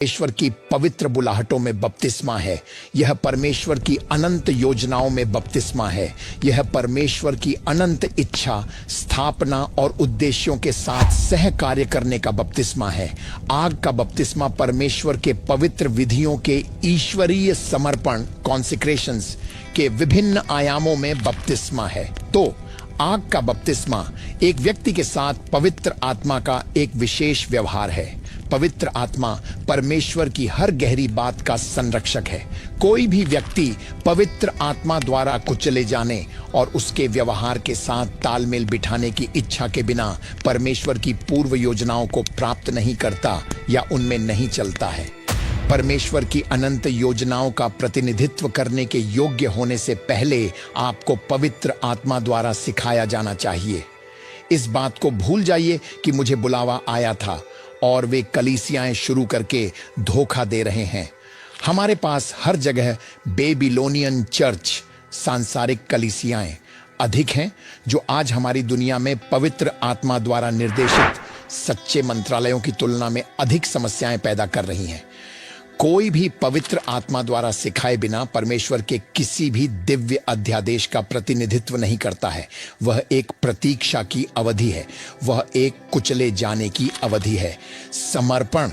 परमेश्वर की पवित्र बुलाहटों में बपतिस्मा है। यह परमेश्वर की अनंत योजनाओं में बपतिस्मा है। यह परमेश्वर की अनंत इच्छा, स्थापना और उद्देश्यों के साथ सह कार्य करने का बपतिस्मा है। आग का बपतिस्मा परमेश्वर के पवित्र विधियों के ईश्वरीय समर्पण, कॉन्सिक्रेशंस के विभिन्न आयामों में बपतिस्मा है। तो आग का बपतिस्मा एक व्यक्ति के साथ पवित्र आत्मा का एक विशेष व्यवहार है। पवित्र आत्मा परमेश्वर की हर गहरी बात का संरक्षक है। कोई भी व्यक्ति पवित्र आत्मा द्वारा कुचले जाने और उसके व्यवहार के साथ तालमेल बिठाने की इच्छा के बिना परमेश्वर की पूर्व योजनाओं को प्राप्त नहीं करता या उनमें नहीं चलता है। परमेश्वर की अनंत योजनाओं का प्रतिनिधित्व करने के योग्य होने से पहले आपको पवित्र आत्मा द्वारा सिखाया जाना चाहिए। इस बात को भूल जाइए कि मुझे बुलावा आया था और वे कलीसियाएं शुरू करके धोखा दे रहे हैं। हमारे पास हर जगह बेबीलोनियन चर्च, सांसारिक कलीसियाएं अधिक हैं जो आज हमारी दुनिया में पवित्र आत्मा द्वारा निर्देशित सच्चे मंत्रालयों की तुलना में अधिक समस्याएं पैदा कर रही हैं। कोई भी पवित्र आत्मा द्वारा सिखाए बिना परमेश्वर के किसी भी दिव्य अध्यादेश का प्रतिनिधित्व नहीं करता है। वह एक प्रतीक्षा की अवधि है। वह एक कुचले जाने की अवधि है। समर्पण,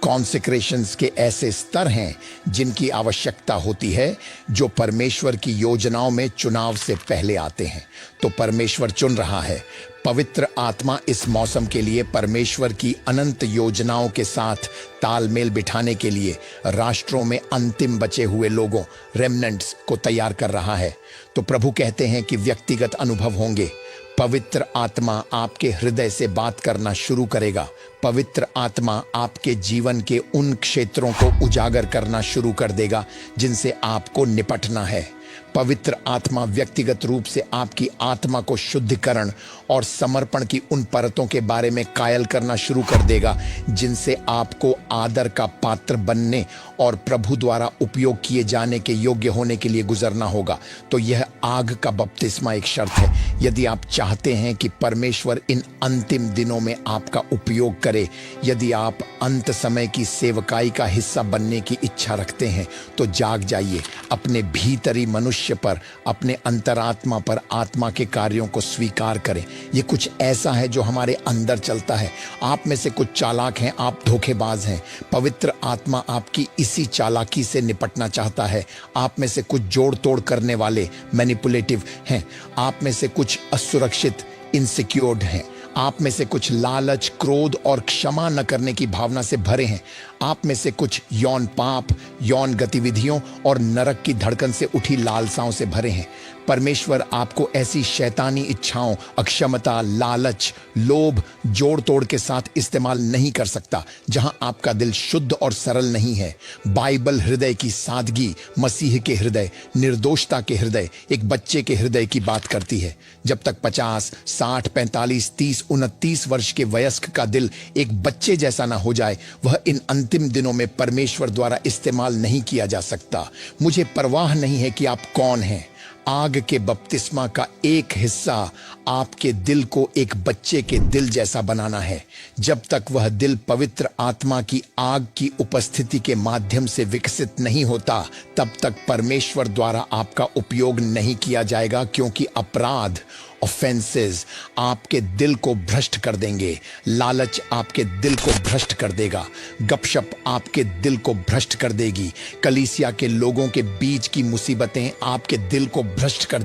कॉन्सेक्रेशंस के ऐसे स्तर हैं जिनकी आवश्यकता होती है जो परमेश्वर की योजनाओं में चुनाव से पहले आते हैं। तो परमेश्वर चुन रहा है। पवित्र आत्मा इस मौसम के लिए परमेश्वर की अनंत योजनाओं के साथ तालमेल बिठाने के लिए राष्ट्रों में अंतिम बचे हुए लोगों, रेमनेंट्स को तैयार कर रहा है। तो प्रभु कहते हैं कि व्यक्तिगत अनुभव होंगे। पवित्र आत्मा आपके हृदय से बात करना शुरू करेगा। पवित्र आत्मा आपके जीवन के उन क्षेत्रों को उजागर करना शुरू कर देगा जिनसे आपको निपटना है। पवित्र आत्मा व्यक्तिगत रूप से आपकी आत्मा को शुद्धिकरण और समर्पण की उन परतों के बारे में कायल करना शुरू कर देगा जिनसे आपको आदर का पात्र बनने और प्रभु द्वारा उपयोग किए जाने के योग्य होने के लिए गुजरना होगा। तो यह आग का बपतिस्मा एक शर्त है। यदि आप चाहते हैं कि परमेश्वर इन अंतिम दिनों में आपका उपयोग करे, यदि आप अंत समय की सेवकाई का हिस्सा बनने की इच्छा रखते हैं, तो जाग जाइए। अपने भीतरी मनुष्य पर, अपने अंतरात्मा पर आत्मा के कार्यों को स्वीकार करें। ये कुछ ऐसा है जो हमारे अंदर चलता है। आप में से कुछ चालाक हैं, आप धोखेबाज हैं। पवित्र आत्मा आपकी इसी चालाकी से निपटना चाहता है। आप में से कुछ जोड़ तोड़ करने वाले, मैनिपुलेटिव हैं। आप में से कुछ असुरक्षित, इनसिक्योर्ड हैं। आप में से कुछ लालच, क्रोध और क्षमा न करने की भावना से भरे हैं। आप में से कुछ यौन पाप, यौन गतिविधियों और नरक की धड़कन से उठी लालसाओं से भरे हैं। परमेश्वर आपको ऐसी शैतानी इच्छाओं, अक्षमता, लालच, लोभ, जोड़ तोड़ के साथ इस्तेमाल नहीं कर सकता जहां आपका दिल शुद्ध और सरल नहीं है। बाइबल हृदय की सादगी, मसीह के हृदय, निर्दोषता के हृदय, एक बच्चे के हृदय की बात करती है। जब तक 50, 60, 45, 30, 29 वर्ष के वयस्क का दिल एक बच्चे जैसा ना हो जाए, वह इन अंतिम दिनों में परमेश्वर द्वारा इस्तेमाल नहीं किया जा सकता। मुझे परवाह नहीं है कि आप कौन हैं। आग के बपतिस्मा का एक हिस्सा आपके दिल को एक बच्चे के दिल जैसा बनाना है। जब तक वह दिल पवित्र आत्मा की आग की उपस्थिति के माध्यम से विकसित नहीं होता, तब तक परमेश्वर द्वारा आपका उपयोग नहीं किया जाएगा, क्योंकि अपराध, ऑफेंसेस आपके दिल को भ्रष्ट कर देंगे। लालच आपके दिल को भ्रष्ट कर देगा। गपशप आपके दिल को भ्रष्ट कर देगी। कलीसिया के लोगों के बीच की मुसीबतें आपके दिल को भ्रष्ट कर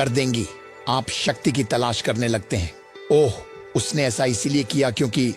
देंगी। आप शक्ति की तलाश करने लगते हैं। ओह, उसने ऐसा इसीलिए किया क्योंकि,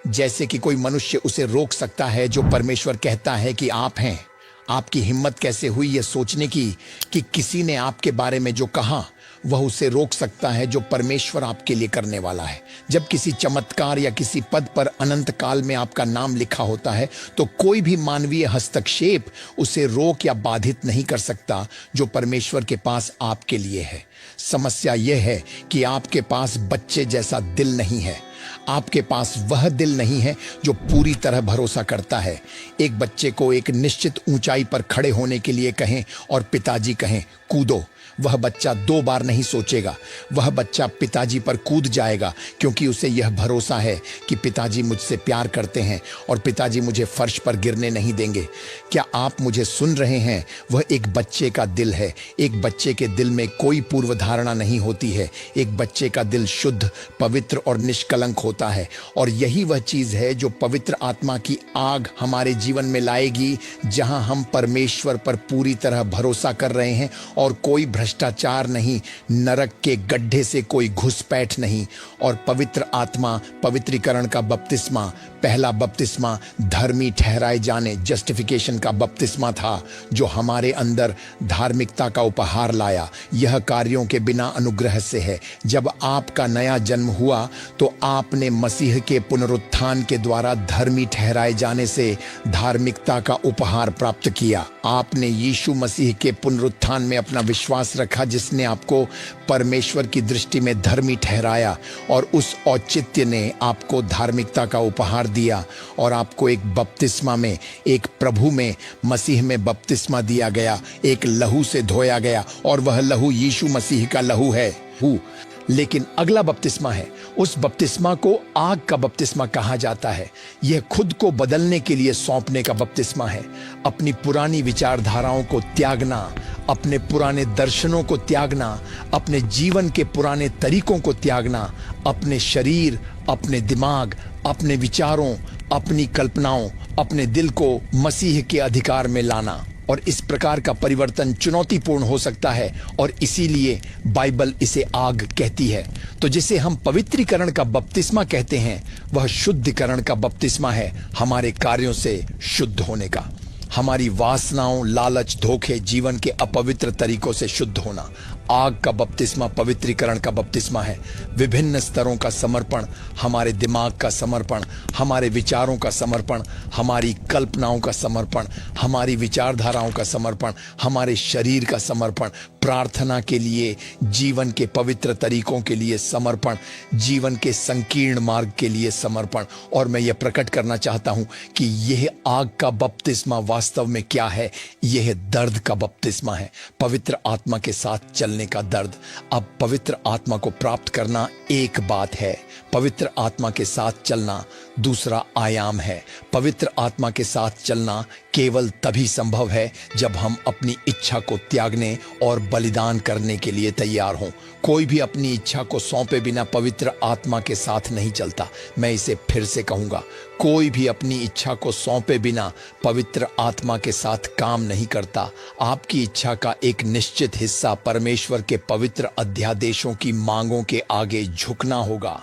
जैसे कि कोई मनुष्य उसे रोक सकता है जो परमेश्वर कहता है कि आप हैं। आपकी हिम्मत कैसे हुई यह सोचने की कि किसी ने आपके बारे में जो कहा वह उसे रोक सकता है जो परमेश्वर आपके लिए करने वाला है। जब किसी चमत्कार या किसी पद पर अनंत काल में आपका नाम लिखा होता है, तो कोई भी मानवीय हस्तक्षेप उसे रोक या बाधित नहीं कर सकता जो परमेश्वर के पास आपके लिए है। समस्या यह है कि आपके पास बच्चे जैसा दिल नहीं है। आपके पास वह दिल नहीं है जो पूरी तरह भरोसा करता है। एक बच्चे को एक निश्चित ऊंचाई पर खड़े होने के लिए कहें और पिताजी कहें कूदो, वह बच्चा 2 बार नहीं सोचेगा। वह बच्चा पिताजी पर कूद जाएगा क्योंकि उसे यह भरोसा है कि पिताजी मुझसे प्यार करते हैं और पिताजी मुझे फर्श पर गिरने नहीं देंगे। क्या आप मुझे सुन रहे हैं? वह एक बच्चे का दिल है। एक बच्चे के दिल में कोई पूर्व धारणा नहीं होती है। एक बच्चे का दिल शुद्ध, पवित्र और निष्कलंक होता है। और यही वह चीज है जो पवित्र आत्मा की आग हमारे जीवन में लाएगी, जहां हम परमेश्वर पर पूरी तरह भरोसा कर रहे हैं और कोई भ्रष्टाचार नहीं, नरक के गड्ढे से कोई घुसपैठ नहीं। और पवित्र आत्मा, पवित्रीकरण का बपतिस्मा, पहला बपतिस्मा धर्मी ठहराए जाने, जस्टिफिकेशन का बपतिस्मा था, जो हमारे अंदर धार्मिकता का उपहार लाया। यह कार्यों के बिना अनुग्रह से है। जब आपका नया जन्म हुआ तो आपने मसीह के पुनरुत्थान के द्वारा धर्मी ठहराए जाने से धार्मिकता का उपहार प्राप्त किया। आपने यीशु मसीह के पुनरुत्थान में अपना विश्वास रखा, जिसने आपको परमेश्वर की दृष्टि में धर्मी ठहराया, और उस औचित्य ने आपको धार्मिकता का उपहार दिया। और आपको एक बपतिस्मा में, एक प्रभु में, मसीह में बपतिस्मा दिया गया, एक लहू से धोया गया, और वह लहू यीशु मसीह का लहू है। लेकिन अगला बपतिस्मा है, उस बपतिस्मा को आग का बपतिस्मा कहा जाता है। यह खुद को बदलने के लिए सौंपने का बपतिस्मा है। अपनी पुरानी विचारधाराओं को त्यागना, अपने पुराने दर्शनों को त्यागना, अपने जीवन के पुराने तरीकों को त्यागना, अपने शरीर, अपने दिमाग, अपने विचारों, अपनी कल्पनाओं, अपने दिल को मसीह के अधिकार में लाना। और इस प्रकार का परिवर्तन चुनौतीपूर्ण हो सकता है, और इसीलिए बाइबल इसे आग कहती है। तो जिसे हम पवित्रीकरण का बपतिस्मा कहते हैं, वह शुद्धिकरण का बपतिस्मा है, हमारे कार्यों से शुद्ध होने का, हमारी वासनाओं, लालच, धोखे, जीवन के अपवित्र तरीकों से शुद्ध होना। आग का बपतिस्मा पवित्रीकरण का बपतिस्मा है। विभिन्न स्तरों का समर्पण, हमारे दिमाग का समर्पण, हमारे विचारों का समर्पण, हमारी कल्पनाओं का समर्पण, हमारी विचारधाराओं का समर्पण, हमारे शरीर का समर्पण, प्रार्थना के लिए, जीवन के पवित्र तरीकों के लिए समर्पण, जीवन के संकीर्ण मार्ग के लिए समर्पण। और मैं यह प्रकट करना चाहता हूं कि यह आग का बपतिस्मा वास्तव में क्या है। यह दर्द का बपतिस्मा है, पवित्र आत्मा के साथ चलने का दर्द। अब पवित्र आत्मा को प्राप्त करना एक बात है, पवित्र आत्मा के साथ चलना दूसरा आयाम है। पवित्र आत्मा के साथ चलना केवल तभी संभव है जब हम अपनी इच्छा को त्यागने और बलिदान करने के लिए तैयार हों। कोई भी अपनी इच्छा को सौंपे बिना पवित्र आत्मा के साथ नहीं चलता। मैं इसे फिर से कहूंगा, कोई भी अपनी इच्छा को सौंपे बिना पवित्र आत्मा के साथ काम नहीं करता। आपकी इच्छा का एक निश्चित हिस्सा परमेश्वर के पवित्र अध्यादेशों की मांगों के आगे झुकना होगा।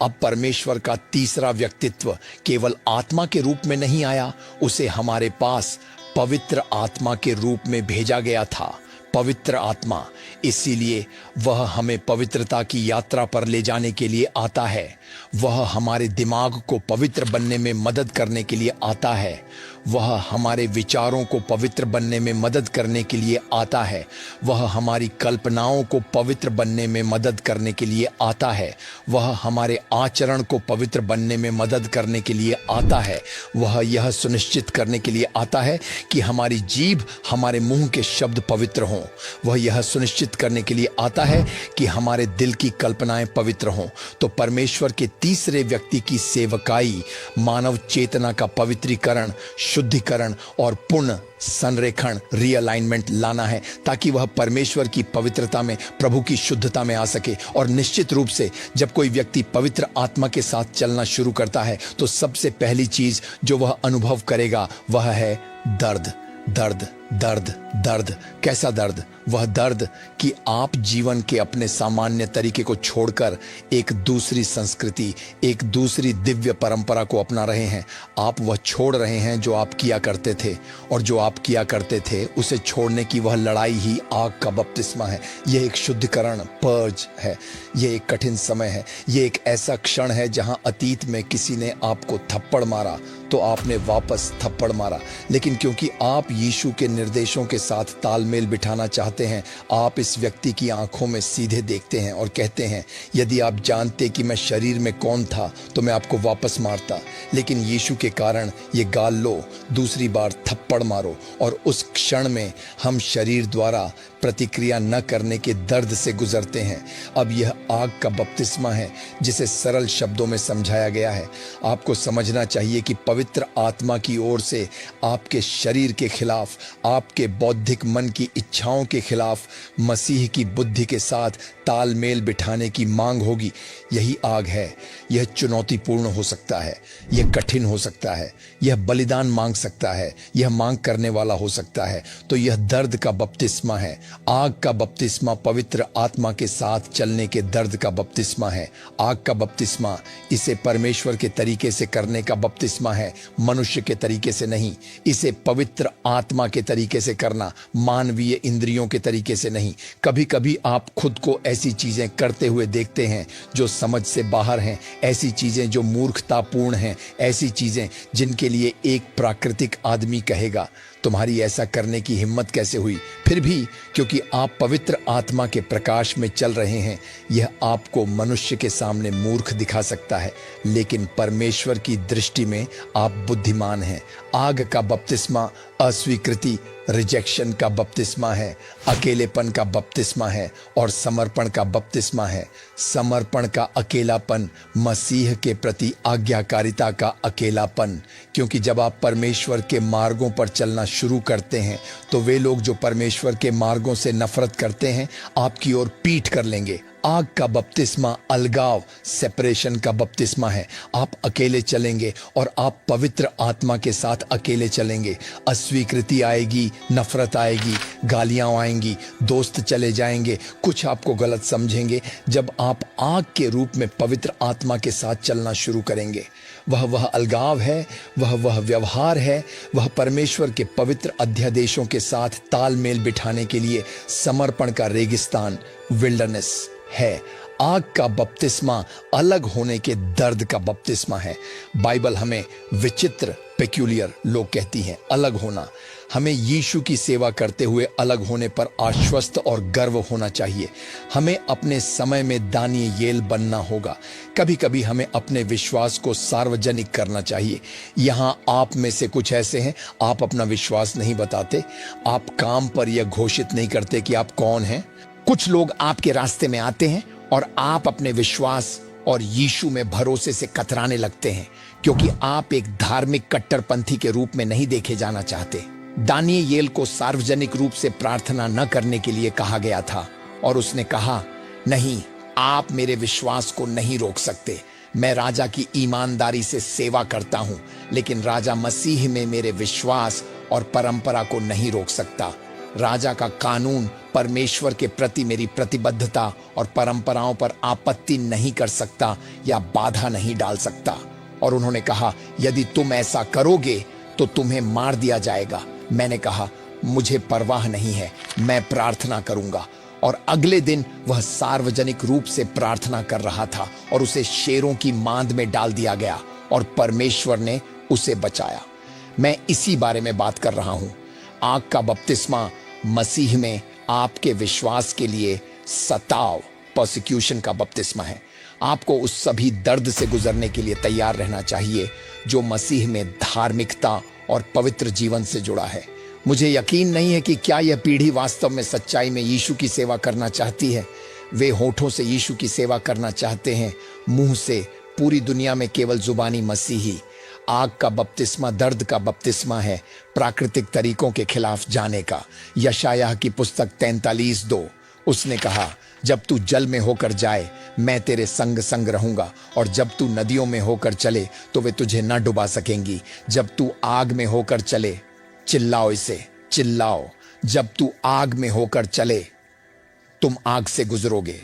अब परमेश्वर का तीसरा व्यक्तित्व केवल आत्मा के रूप में नहीं आया, उसे हमारे पास पवित्र आत्मा के रूप में भेजा गया था। पवित्र आत्मा, इसीलिए वह हमें पवित्रता की यात्रा पर ले जाने के लिए आता है। वह हमारे दिमाग को पवित्र बनने में मदद करने के लिए आता है। वह हमारे विचारों को पवित्र बनने में मदद करने के लिए आता है। वह हमारी कल्पनाओं को पवित्र बनने में मदद करने के लिए आता है। वह हमारे आचरण को पवित्र बनने में मदद करने के लिए आता है। वह यह सुनिश्चित करने के लिए आता है कि हमारी जीभ, हमारे मुंह के शब्द पवित्र हों। वह यह सुनिश्चित करने के लिए आता है कि हमारे दिल की कल्पनाएं पवित्र हों। तो परमेश्वर के तीसरे व्यक्ति की सेवकाई मानव चेतना का पवित्रीकरण, शुद्धिकरण और पुनः संरेखण, रीअलाइनमेंट लाना है, ताकि वह परमेश्वर की पवित्रता में, प्रभु की शुद्धता में आ सके। और निश्चित रूप से जब कोई व्यक्ति पवित्र आत्मा के साथ चलना शुरू करता है तो सबसे पहली चीज जो वह अनुभव करेगा वह है दर्द। दर्द, दर्द, दर्द। कैसा दर्द? वह दर्द कि आप जीवन के अपने सामान्य तरीके को छोड़कर एक दूसरी संस्कृति, एक दूसरी दिव्य परंपरा को अपना रहे हैं। आप वह छोड़ रहे हैं जो आप किया करते थे, और जो आप किया करते थे उसे छोड़ने की वह लड़ाई ही आग का बपतिस्मा है। यह एक शुद्धिकरण, पर्ज है। यह एक कठिन समय है। यह एक ऐसा क्षण है जहां अतीत में किसी ने आपको थप्पड़ मारा तो आपने वापस थप्पड़ मारा, लेकिन क्योंकि आप यीशु के निर्देशों के साथ तालमेल बिठाना चाहते हैं, आप इस व्यक्ति की आंखों में सीधे देखते हैं और कहते हैं, यदि आप जानते कि मैं शरीर में कौन था तो मैं आपको वापस मारता, लेकिन यीशु के कारण ये गाल लो, दूसरी बार थप्पड़ मारो। और उस क्षण में हम शरीर द्वारा प्रतिक्रिया न करने के दर्द से गुजरते हैं। अब यह आग का बपतिस्मा है जिसे सरल शब्दों में समझाया गया है। आपको समझना चाहिए कि पवित्र आत्मा की ओर से आपके शरीर के खिलाफ, आपके बौद्धिक मन की इच्छाओं के खिलाफ मसीह की बुद्धि के साथ तालमेल बिठाने की मांग होगी। यही आग है। यह चुनौतीपूर्ण हो सकता है, यह कठिन हो सकता है, यह बलिदान मांग सकता है, यह मांग करने वाला हो सकता है। तो यह दर्द का बपतिस्मा है। आग का बपतिस्मा पवित्र आत्मा के साथ चलने के दर्द का बपतिस्मा है। आग का बपतिस्मा इसे परमेश्वर के तरीके से करने का बपतिस्मा है, मनुष्य के तरीके से नहीं। इसे पवित्र आत्मा के तरीके से करना, मानवीय इंद्रियों के तरीके से नहीं। कभी कभी आप खुद को ऐसी चीजें करते हुए देखते हैं जो समझ से बाहर हैं, ऐसी चीजें जो मूर्खतापूर्ण हैं, ऐसी चीजें जिनके लिए एक प्राकृतिक आदमी कहेगा तुम्हारी ऐसा करने की हिम्मत कैसे हुई। फिर भी क्योंकि आप पवित्र आत्मा के प्रकाश में चल रहे हैं, यह आपको मनुष्य के सामने मूर्ख दिखा सकता है, लेकिन परमेश्वर की दृष्टि में आप बुद्धिमान हैं। आग का बपतिस्मा अस्वीकृति, रिजेक्शन का बपतिस्मा है, अकेलेपन का बपतिस्मा है और समर्पण का बपतिस्मा है। समर्पण का अकेलापन, मसीह के प्रति आज्ञाकारिता का अकेलापन। क्योंकि जब आप परमेश्वर के मार्गों पर चलना शुरू करते हैं तो वे लोग जो परमेश्वर के मार्गों से नफरत करते हैं आपकी ओर पीठ कर लेंगे। आग का बपतिस्मा अलगाव, सेपरेशन का बपतिस्मा है। आप अकेले चलेंगे और आप पवित्र आत्मा के साथ अकेले चलेंगे। अस्वीकृति आएगी, नफरत आएगी, गालियां आएंगी, दोस्त चले जाएंगे, कुछ आपको गलत समझेंगे। जब आप आग के रूप में पवित्र आत्मा के साथ चलना शुरू करेंगे, वह अलगाव है, वह व्यवहार है, वह परमेश्वर के पवित्र अध्यादेशों के साथ तालमेल बिठाने के लिए समर्पण का रेगिस्तान, विल्डरनेस है। आग का बपतिस्मा अलग होने के दर्द का बपतिस्मा है। बाइबल हमें विचित्र, पेक्यूलियर लोग कहती हैं, अलग होना। हमें यीशु की सेवा करते हुए अलग होने पर आश्वस्त और गर्व होना चाहिए। हमें अपने समय में दानियेल बनना होगा। कभी कभी हमें अपने विश्वास को सार्वजनिक करना चाहिए। यहाँ आप में से कुछ ऐसे हैं, आप अपना विश्वास नहीं बताते, आप काम पर यह घोषित नहीं करते कि आप कौन हैं। कुछ लोग आपके रास्ते में आते हैं और आप अपने विश्वास और यीशु में भरोसे से कतराने लगते हैं, क्योंकि आप एक धार्मिक कट्टरपंथी के रूप में नहीं देखे जाना चाहते। दानियेल को सार्वजनिक रूप से प्रार्थना न करने के लिए कहा गया था और उसने कहा, नहीं, आप मेरे विश्वास को नहीं रोक सकते। मैं राजा की ईमानदारी से सेवा करता हूं, लेकिन राजा मसीह में मेरे विश्वास और परंपरा को नहीं रोक सकता। राजा का कानून परमेश्वर के प्रति मेरी प्रतिबद्धता और परंपराओं पर आपत्ति नहीं कर सकता या बाधा नहीं डाल सकता। और उन्होंने कहा, यदि तुम ऐसा करोगे तो तुम्हें मार दिया जाएगा। मैंने कहा, मुझे परवाह नहीं है, मैं प्रार्थना करूंगा। और अगले दिन वह सार्वजनिक रूप से प्रार्थना कर रहा था और उसे शेरों की मांद में डाल दिया गया और परमेश्वर ने उसे बचाया। मैं इसी बारे में बात कर रहा हूं। आग का बपतिस्मा मसीह में आपके विश्वास के लिए सताव, परसिक्यूशन का बपतिस्मा है। आपको उस सभी दर्द से गुजरने के लिए तैयार रहना चाहिए जो मसीह में धार्मिकता और पवित्र जीवन से जुड़ा है। मुझे यकीन नहीं है कि क्या यह पीढ़ी वास्तव में सच्चाई में यीशु की सेवा करना चाहती है। वे होठों से यीशु की सेवा करना चाहते हैं, मुंह से पूरी दुनिया में केवल जुबानी मसीही। आग का बपतिस्मा दर्द का बपतिस्मा है, प्राकृतिक तरीकों के खिलाफ जाने का। यशायाह की पुस्तक 43:2, उसने कहा, जब तू जल में होकर जाए मैं तेरे संग संग रहूंगा, और जब तू नदियों में होकर चले तो वे तुझे न डुबा सकेंगी। जब तू आग में होकर चले, चिल्लाओ इसे, चिल्लाओ, जब तू आग में होकर चले, तुम आग से गुजरोगे।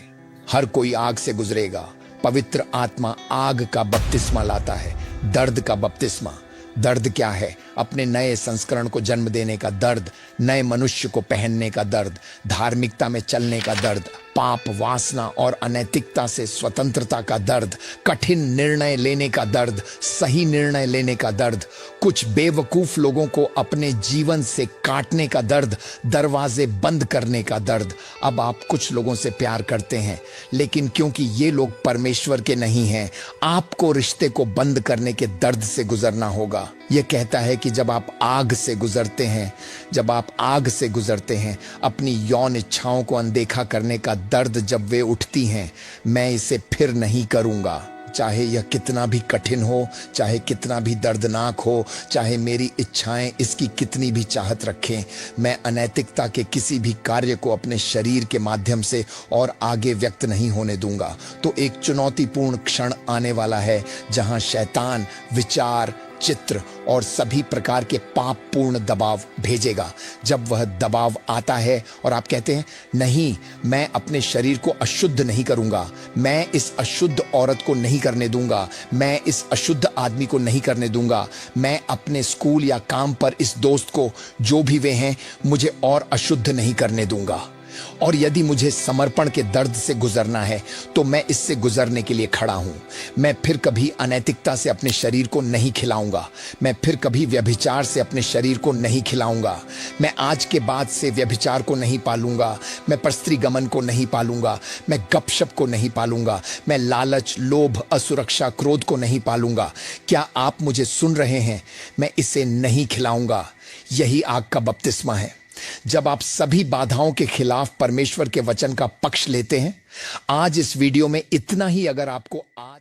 हर कोई आग से गुजरेगा। पवित्र आत्मा आग का बपतिस्मा लाता है, दर्द का बपतिस्मा। दर्द क्या है? अपने नए संस्करण को जन्म देने का दर्द, नए मनुष्य को पहनने का दर्द, धार्मिकता में चलने का दर्द, पाप, वासना और अनैतिकता से स्वतंत्रता का दर्द, कठिन निर्णय लेने का दर्द, सही निर्णय लेने का दर्द, कुछ बेवकूफ लोगों को अपने जीवन से काटने का दर्द, दरवाजे बंद करने का दर्द। अब आप कुछ लोगों से प्यार करते हैं, लेकिन क्योंकि ये लोग परमेश्वर के नहीं हैं, आपको रिश्ते को बंद करने के दर्द से गुजरना होगा। यह कहता है कि जब आप आग से गुजरते हैं, अपनी यौन इच्छाओं को अनदेखा करने का दर्द जब वे उठती हैं, मैं इसे फिर नहीं करूंगा, चाहे यह कितना भी कठिन हो, चाहे कितना भी दर्दनाक हो, चाहे मेरी इच्छाएं इसकी कितनी भी चाहत रखें, मैं अनैतिकता के किसी भी कार्य को अपने शरीर के माध्यम से और आगे व्यक्त नहीं होने दूंगा। तो एक चुनौतीपूर्ण क्षण आने वाला है जहां शैतान विचार, चित्र और सभी प्रकार के पापपूर्ण दबाव भेजेगा। जब वह दबाव आता है और आप कहते हैं नहीं, मैं अपने शरीर को अशुद्ध नहीं करूंगा, मैं इस अशुद्ध औरत को नहीं करने दूंगा, मैं इस अशुद्ध आदमी को नहीं करने दूंगा, मैं अपने स्कूल या काम पर इस दोस्त को, जो भी वे हैं, मुझे और अशुद्ध नहीं करने दूंगा। और यदि मुझे समर्पण के दर्द से गुजरना है तो मैं इससे गुजरने के लिए खड़ा हूं। मैं फिर कभी अनैतिकता से अपने शरीर को नहीं खिलाऊंगा, मैं फिर कभी व्यभिचार से अपने शरीर को नहीं खिलाऊंगा, मैं आज के बाद से व्यभिचार को नहीं पालूंगा, मैं परस्त्री गमन को नहीं पालूंगा, मैं गपशप को नहीं पालूंगा, मैं लालच, लोभ, असुरक्षा, क्रोध को नहीं पालूंगा। क्या आप मुझे सुन रहे हैं? मैं इसे नहीं खिलाऊंगा। यही आग का बपतिस्मा है। जब आप सभी बाधाओं के खिलाफ परमेश्वर के वचन का पक्ष लेते हैं। आज इस वीडियो में इतना ही। अगर आपको आज